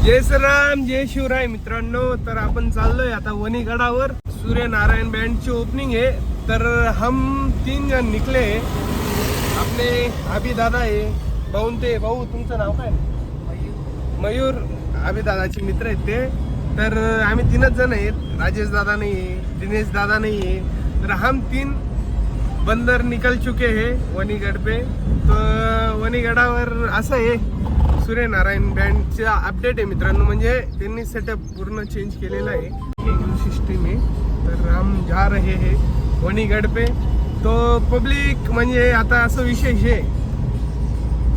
जय श्रीराम जय शिवराय मित्रांनो. तर आपण चाललोय आता वणीगडावर. सूर्यनारायण बँडची ओपनिंग आहे. तर हम 3 जण निघले. आपले अभि दादा आहे, भाऊंते. भाऊ तुमचं नाव काय? मयूर. अभि दादाचे मित्र आहेत ते. तर आम्ही 3च जण आहेत. राजेश दादा नाही आहे, दिनेश दादा नाही आहे. तर हम 3 बंदर निकल चुके है वणीगड पे. तर वणीगडावर असं आहे, सूर्यनारायण बँडचा अपडेट आहे मित्रांनो. म्हणजे त्यांनी सेटअप पूर्ण चेंज केलेला आहे. न्यू सिस्टीम आहे. तर हम जा रहे है वणीगड पे. तो पब्लिक म्हणजे आता असं विशेष आहे.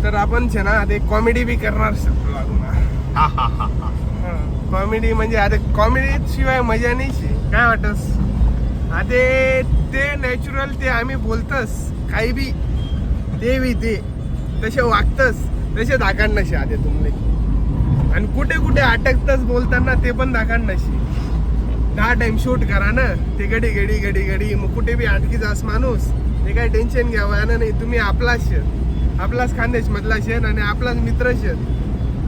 तर आपण छे ना ते कॉमेडी बी करणार कॉमेडी. म्हणजे आता कॉमेडी शिवाय मजा नाही. काय वाटस आता ते नॅचरल ते आम्ही बोलतस काही बी ते बी ते तसे वागतस तसे दाखण नसे आते तुमले. आणि कुठे कुठे अटकतच बोलताना ते पण दाखण नशी. 10 टाइम शूट करा ना ते घडी घडी घडी घडी. मग कुठे बी अटकी जास माणूस ते काही टेन्शन घ्यावं नाही. तुम्ही आपलाच शेत, आपलाच खानदेश मधला शेत आणि आपलाच मित्र शेत.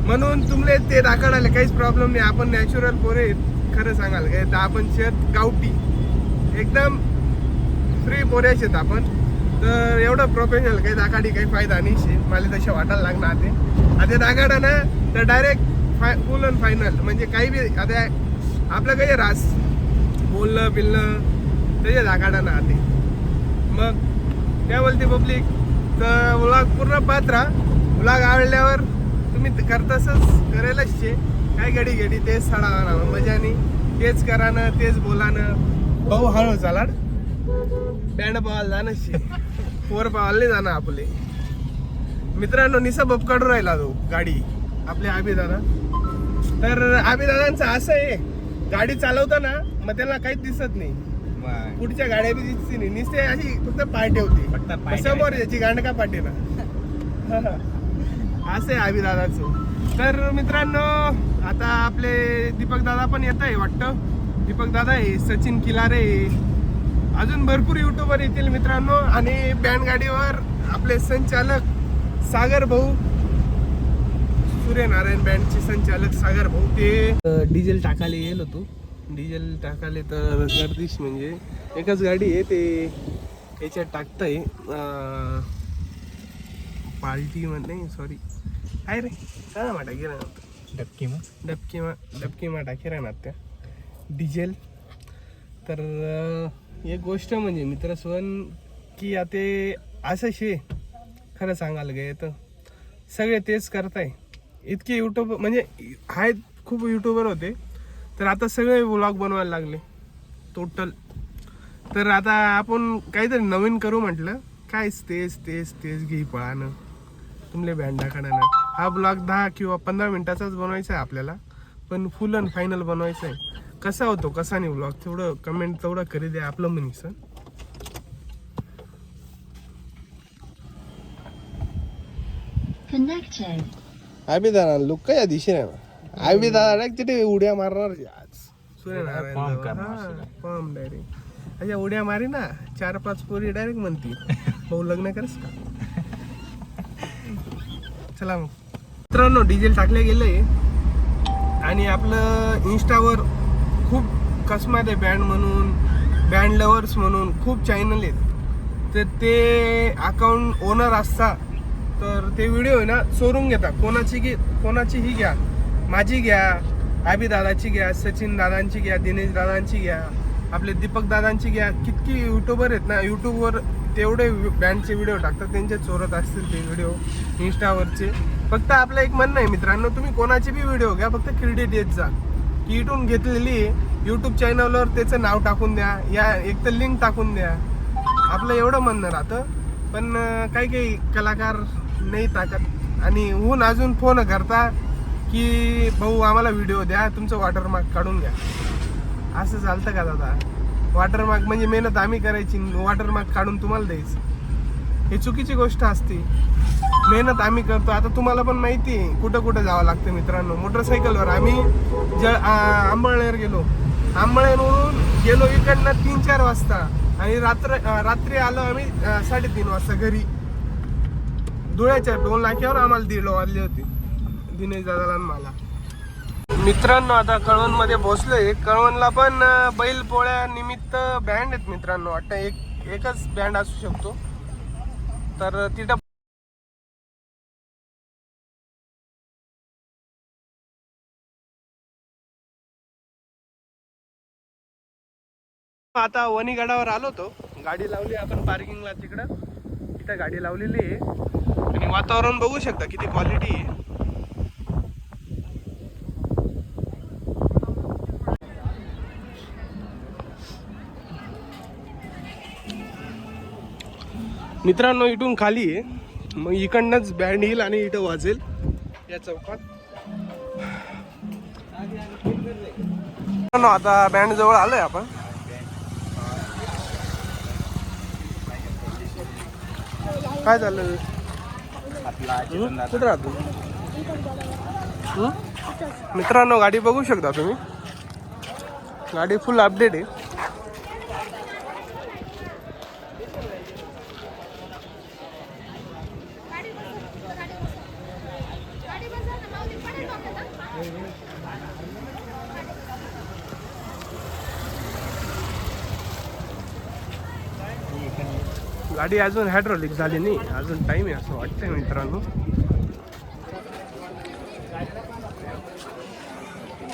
म्हणून तुमले ते दाखवायला काहीच प्रॉब्लेम नाही. आपण नॅचरल पोरे खरं सांगाल काय तर आपण शेत गावठी एकदम फ्री पोरे शेत आपण. तर एवढं प्रोफेशनल काही दाखाडी काही फायदा नाही. मला तसे वाटायला लागणार ते आता दाखाडा ना तर डायरेक्ट फुल अँड फायनल. म्हणजे काही बी आता आपलं काही रास बोलणं बिलणं त्याचे दाखाडा ना ते. मग काय बोलते पब्लिक. तर व्लॉग पूर्ण पाहत राहा. व्लॉग आवडल्यावर तुम्ही करतासच करायलाच शे. काय घडी घडी तेच सडा मजानी तेच करा ना तेच बोला ना. भाऊ हळू चाला. बँड पावायला जाणं शे, पोर पावायला नाही जाणं आपले. मित्रांनो निसा बप काढून राहिला तो गाडी आपले अभि दादा. तर अभि दादांचं असं आहे गाडी चालवताना मग त्याला काहीच दिसत नाही. पुढच्या गाड्या बी दिसते नाही. निसते अशी फक्त पाय ठेवते समोर याची गांड का पाठी ना. असं आहे अभि दादाचं. तर मित्रांनो आता आपले दीपक दादा पण येत आहे वाटतं. दीपक दादा आहे, सचिन किलारे, अजून भरपूर युट्यूबर येतील मित्रांनो. आणि बँड गाडीवर आपले संचालक सागर भाऊ, सूर्यनारायण बँडचे संचालक सागर भाऊ. ते डिझेल टाकायला येईल होतो. डिझेल टाकायला तर गर्दीश म्हणजे एकच गाडी आहे ते याच्यात टाकतंय पार्टी मध्ये. सॉरी काय रे काय मा टाकी राहणार डबकी मा टाकी राहणार त्या डिझेल. तर एक गोष्ट म्हणजे मित्र सोन की आता असं शे खरं सांगायला गे तर सगळे तेच करताय. इतके यूट्यूब म्हणजे आहेत खूप यूट्यूबर होते. तर आता सगळे व्लॉग बनवायला लागले टोटल. तर आता आपण काहीतरी नवीन करू म्हटलं. काय तेच तेच तेच घे पळानं तुमले बँड दाखवणं. हा ब्लॉग 10 किंवा 15 मिनिटाचाच बनवायचा आहे आपल्याला. पण फुल अँड फायनल बनवायचं आहे. कसा होतो कसा नाही ब्लॉग तेवढं कमेंट तेवढं करी द्या आपलं म्हणीस. अभि दादा लुक काय दिशे ना अभि दादा तिथे उड्या मारणार आज. सूर्यनारायण फॉर्म डायरेक्ट अशा उड्या मारी ना 4-5 पोरी डायरेक्ट म्हणती भाऊ लग्न करस का. चला मग मित्रांनो डिझेल टाकले गेले. आणि आपलं इंस्टावर खूप कसमात आहे बँड म्हणून, बँड लवर्स म्हणून खूप चॅनल आहेत. तर ते अकाउंट ओनर असता तर ते व्हिडिओ आहे ना चोरून घेता. कोणाचीही घ्या, माझी घ्या, अभि दादाची घ्या, सचिन दादांची घ्या, दिनेश दादांची घ्या, आपले दीपक दादांची घ्या. किती युट्यूबर आहेत ना युट्यूबवर तेवढे बँडचे व्हिडिओ टाकतात. त्यांचे चोरत असतील ते व्हिडिओ इंस्टावरचे. फक्त आपलं एक म्हणणं आहे मित्रांनो तुम्ही कोणाची बी व्हिडिओ घ्या फक्त क्रेडिट देत जा की इथून घेतलेली यूट्यूब चॅनलवर त्याचं नाव टाकून द्या या एक तर लिंक टाकून द्या. आपलं एवढं म्हणणं राहतं. पण काही काही कलाकार नाही टाकत. आणि ऊन अजून फोन करता की भाऊ आम्हाला व्हिडिओ द्या, तुमचं वॉटरमार्क काढून घ्या. असं चालतं का दादा? वॉटरमार्क म्हणजे मेहनत आम्ही करायची, वॉटरमार्क काढून तुम्हाला द्यायचं, ही चुकीची गोष्ट असते. मेहनत आम्ही करतो. आता तुम्हाला पण माहिती आहे कुठं कुठं जावं लागतं मित्रांनो. मोटरसायकलवर आम्ही आंबळनेर गेलो, आंबळनेरवरून गेलो इकडनं 3-4 वाजता आणि रात्री आलो आम्ही 3:30 वाजता घरी. धुळ्याच्या टोल नाक्यावर आम्हाला 1:30 वाजले होते दिनेश दादाला आणि मला. मित्रांनो आता कळवणमध्ये पोहोचलोय. कळवणला पण बैल पोळ्या निमित्त बँड आहेत मित्रांनो. वाटतं एकच बँड असू शकतो. तर तिथं आता वणीगडावर आलो होतो, गाडी लावली आपण पार्किंगला तिकडं. तिथं गाडी लावलेली आहे आणि वातावरण बघू शकता किती क्वालिटी आहे. मित्रांनो इथून खाली आहे, मग इकडनंच बँड येईल आणि इथं वाजेल या चौकात. आता बँड जवळ आलोय आपण. काय झालं? कुठं राहतो मित्रांनो? गाडी बघू शकता तुम्ही, गाडी फुल अपडेट आहे. गाडी अजून हायड्रोलिक झाली नाही, अजून टाइम आहे असं वाटतंय मित्रांनो.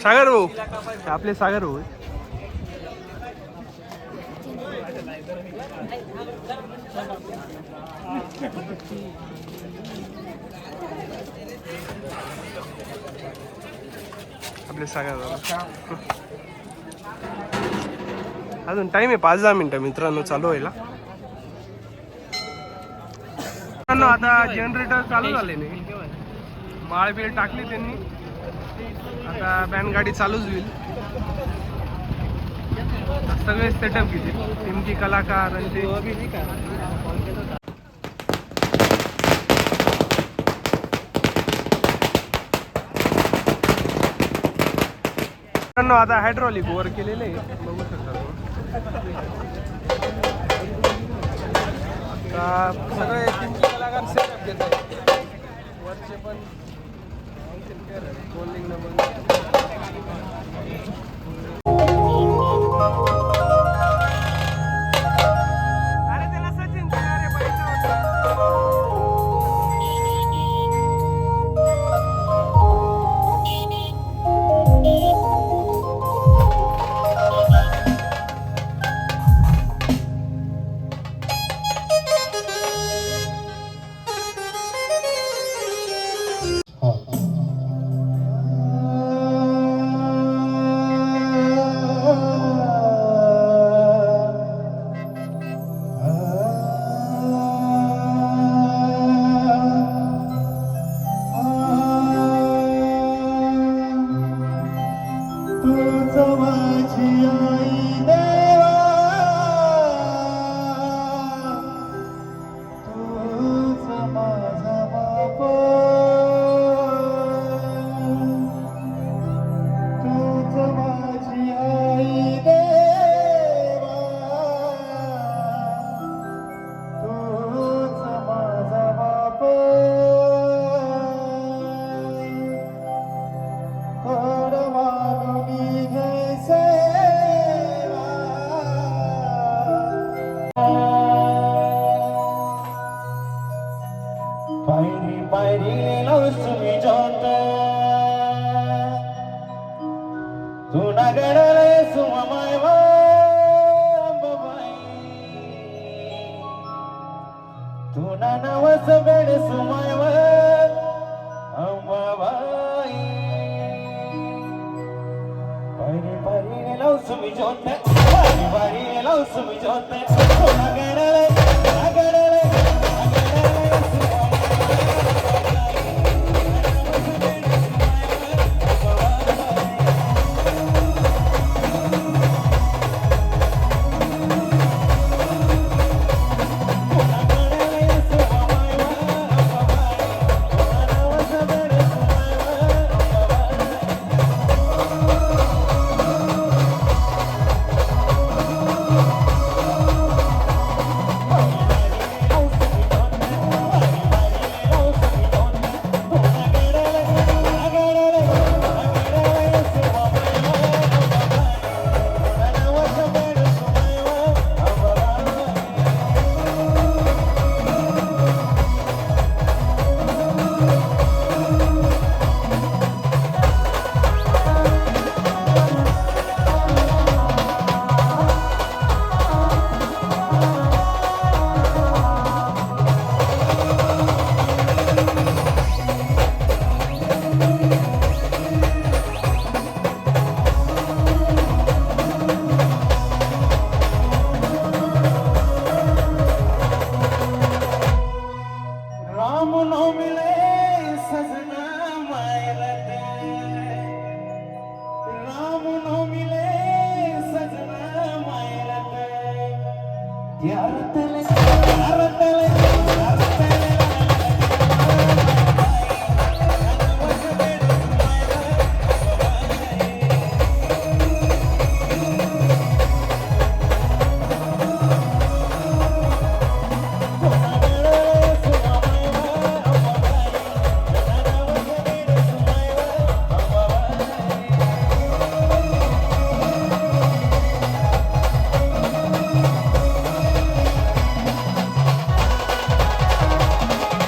सागर भाऊ, आपले सागर भाऊ आपले सागर भाऊ. अजून टाइम आहे 5-10 मिनिटं मित्रांनो चालू व्हायला. आता जनरेटर चालू झाले नाही, माळबीळ टाकली त्यांनी. आता बँड गाडी चालूच होईल. सगळे सेटअप घेतले, टिमकी कलाकार आणि ते. आता हायड्रॉलिक वर केलेले बघू शकता. सगळे टिमकी कलाकार सेटअप घेत आहेत. वरचे पण रोलिंग नंबर. अरे त्याला सचिन राम नो मिले सजना मायरत, राम नो मिले सजना मायरत, यार तले यार तले यार तले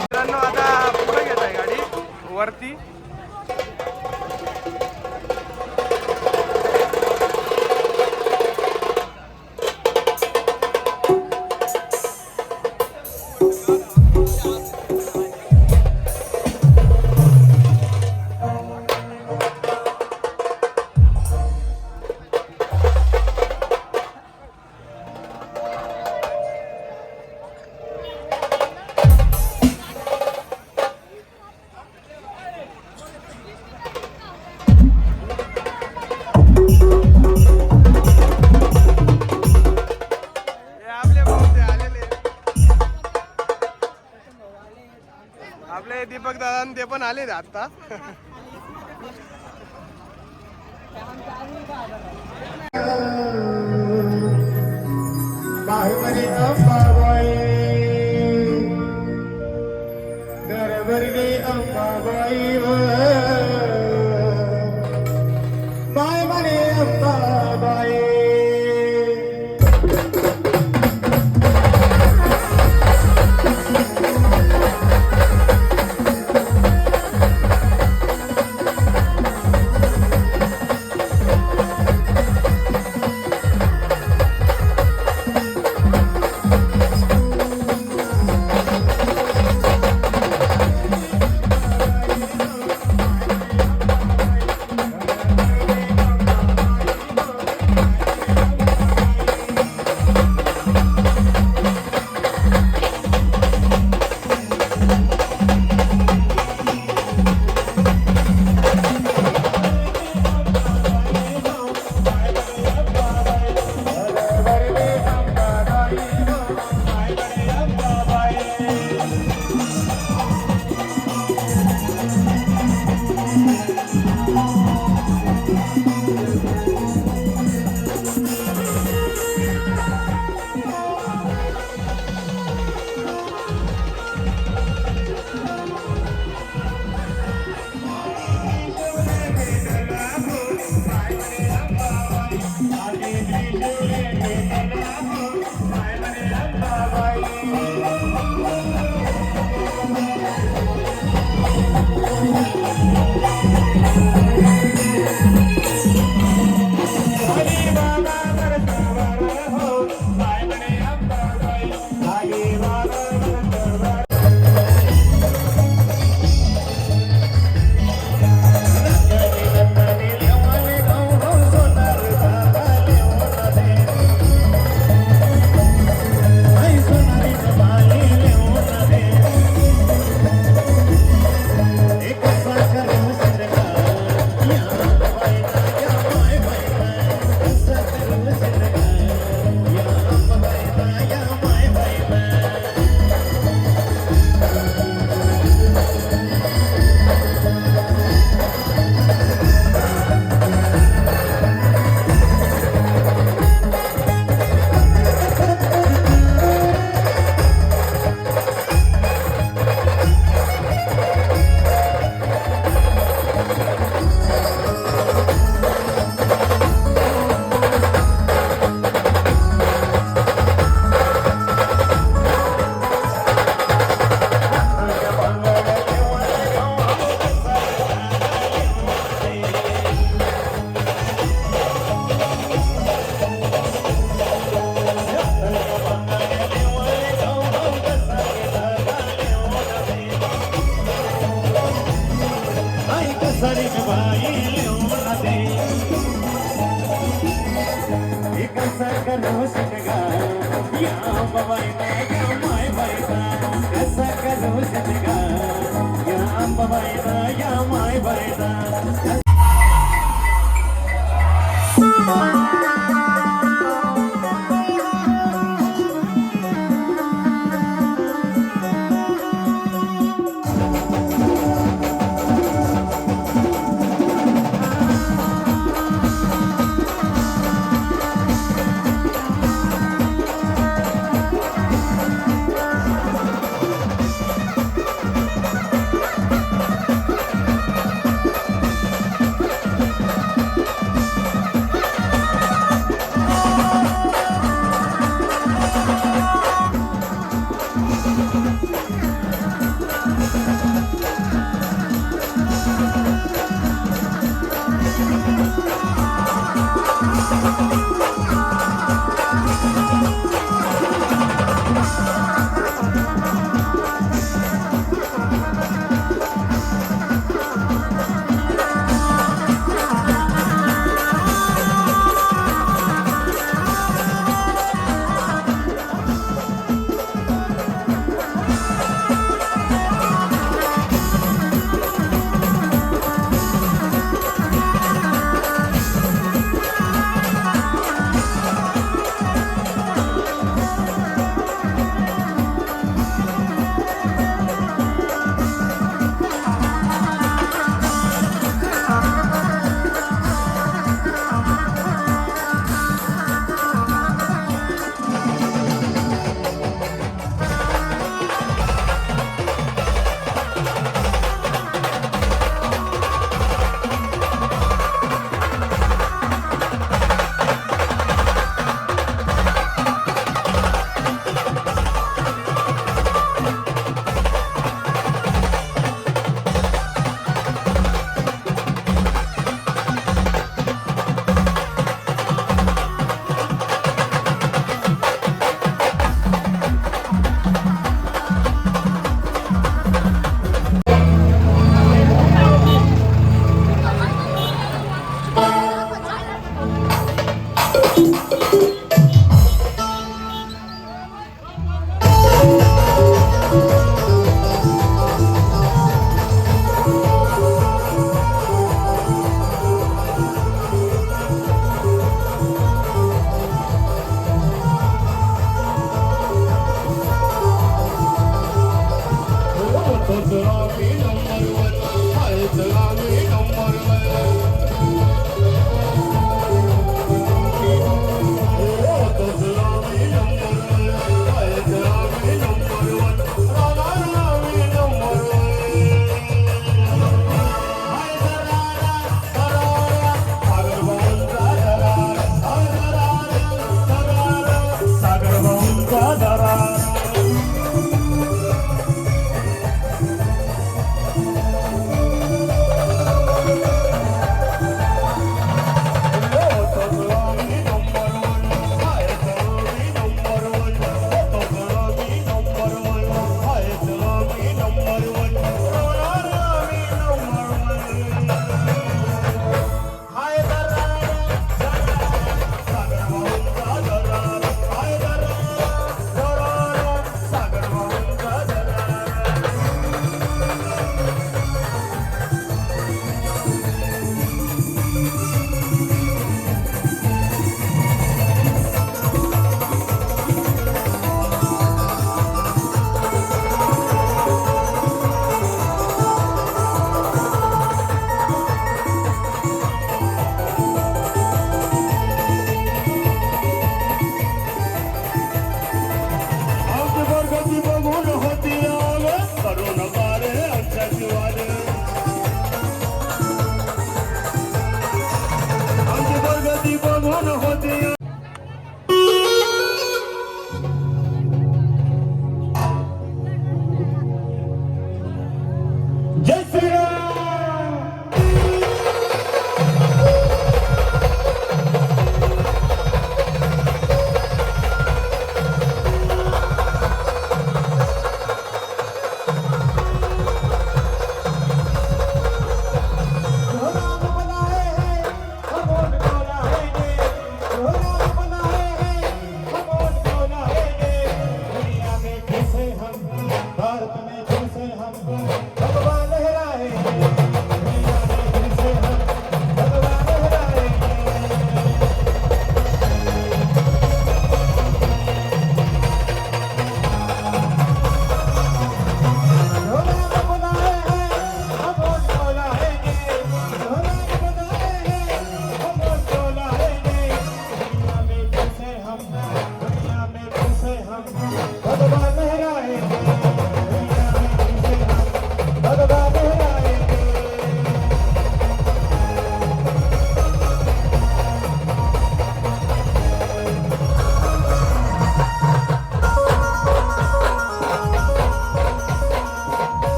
मित्रांनो आता पुढे घेत आहे गाडी वरती. हे आपले भाऊ ते आलेले. आपले दीपक दादा आणि ते पण आले आता. बाहुबली अंबाबाई, गरबरली अंबाबाई व बाय म्हणे अंबाबाई. सारी बाई लिहून दे कसा करू शकगा या बाबाई या माय बाईला कसा करू शकगा या बाबाईला या माय बाईला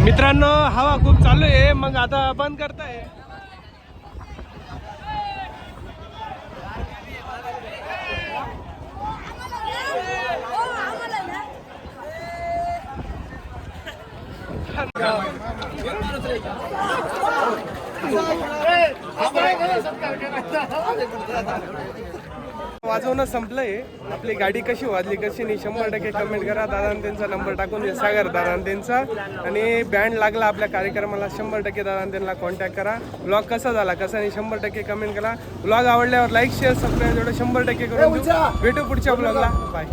मित्रांनो हवा खूप चालू आहे, मग आता बंद करताय. वाजवणं संपलंय. आपली गाडी कशी वाजली कशी नाही 100% कमेंट करा. दादा त्यांचा नंबर टाकून दे, सागर दादा त्यांचा. आणि बँड लागला आपल्या कार्यक्रमाला 100% दादा त्यांना कॉन्टॅक्ट करा. ब्लॉग कसा झाला कसा नाही 100% कमेंट करा. ब्लॉग आवडल्यावर लाईक शेअर सबस्क्राईब एवढं 100% करून देऊ. भेटू पुढच्या ब्लॉगला. बाय.